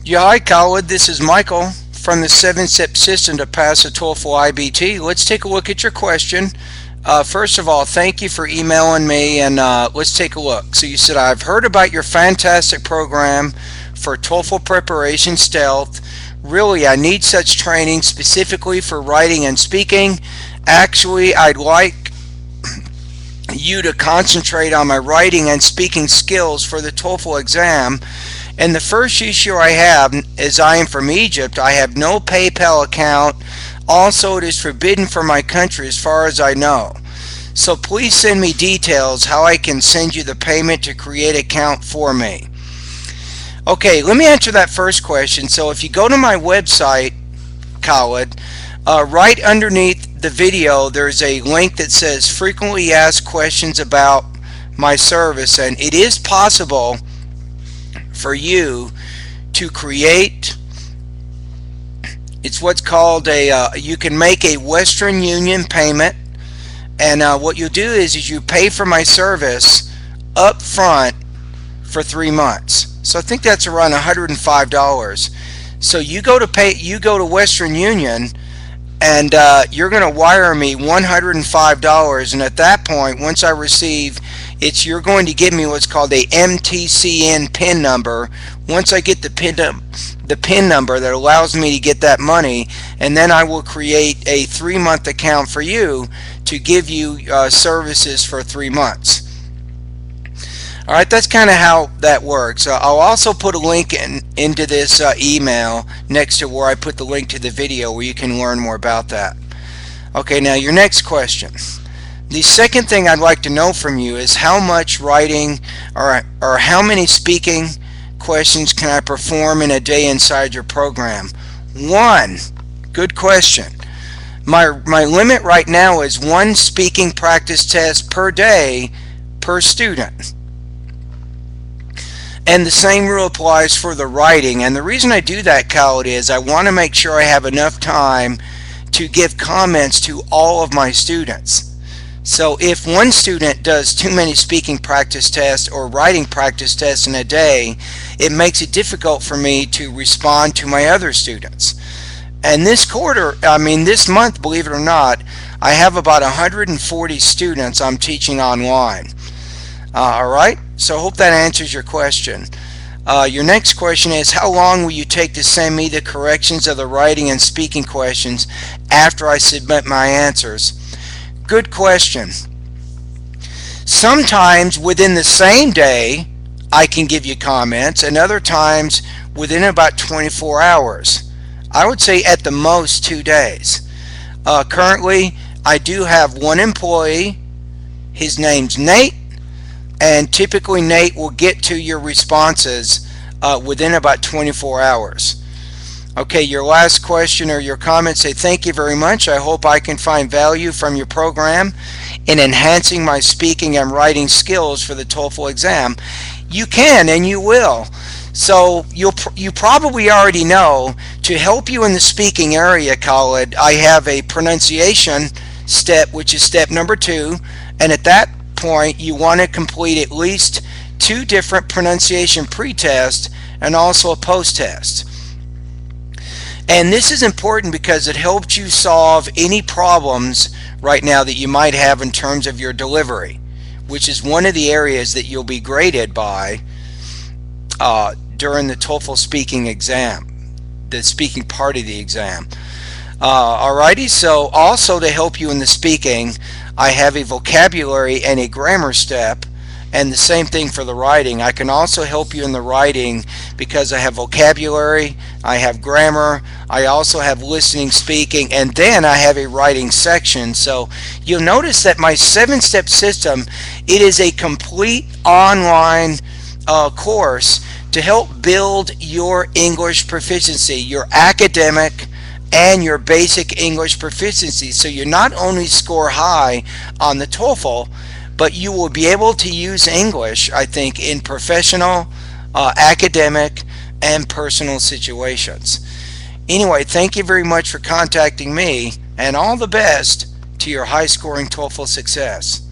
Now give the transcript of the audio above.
Yeah, hi, Colin. This is Michael from the 7-step system to pass the TOEFL iBT. Let's take a look at your question. First of all, thank you for emailing me, and let's take a look. So you said, I've heard about your fantastic program for TOEFL preparation, S.T.E.A.L.T. Really, I need such training specifically for writing and speaking. Actually, I'd like you to concentrate on my writing and speaking skills for the TOEFL exam. And the first issue I have is I am from Egypt. I have no PayPal account. Also, it is forbidden for my country as far as I know. So please send me details how I can send you the payment to create an account for me. Okay, let me answer that first question. So if you go to my website, Khaled, right underneath the video there's a link that says frequently asked questions about my service, and it is possible for you to create, it's what's called you can make a Western Union payment, and what you do is you pay for my service up front for 3 months. So I think that's around $105. So you go to Western Union, and you're going to wire me $105, and at that point, once I receive you're going to give me what's called a MTCN PIN number. Once I get the PIN number that allows me to get that money, and then I will create a 3-month account for you to give you services for 3 months. Alright, that's kind of how that works. I'll also put a link into this email next to where I put the link to the video where you can learn more about that. Okay, now your next question. The second thing I'd like to know from you is how much writing or how many speaking questions can I perform in a day inside your program? 1. Good question. My limit right now is 1 speaking practice test per day per student. And the same rule applies for the writing. And the reason I do that, Khaled, is I want to make sure I have enough time to give comments to all of my students. So if one student does too many speaking practice tests or writing practice tests in a day, it makes it difficult for me to respond to my other students. And this month, believe it or not, I have about 140 students I'm teaching online. Alright, so I hope that answers your question. Your next question is, how long will you take to send me the corrections of the writing and speaking questions after I submit my answers? Good question. Sometimes within the same day I can give you comments, and other times within about 24 hours. I would say at the most 2 days. Currently I do have 1 employee. His name's Nate, and typically Nate will get to your responses within about 24 hours. Okay, your last question or your comment, say thank you very much. I hope I can find value from your program in enhancing my speaking and writing skills for the TOEFL exam. You can, and you will. So you probably already know, to help you in the speaking area, Khaled, I have a pronunciation step, which is step number 2, and at that point you want to complete at least 2 different pronunciation pre-tests and also a post-test. And this is important because it helps you solve any problems right now that you might have in terms of your delivery, which is one of the areas that you'll be graded by during the TOEFL speaking exam, the speaking part of the exam. Alrighty, so also to help you in the speaking, I have a vocabulary and a grammar step, and the same thing for the writing. I can also help you in the writing because I have vocabulary, I have grammar, I also have listening, speaking, and then I have a writing section. So you'll notice that my 7-step system, it is a complete online course to help build your English proficiency, your academic and your basic English proficiency. So you not only score high on the TOEFL, but you will be able to use English, I think, in professional, academic, and personal situations. Anyway, thank you very much for contacting me, and all the best to your high-scoring TOEFL success.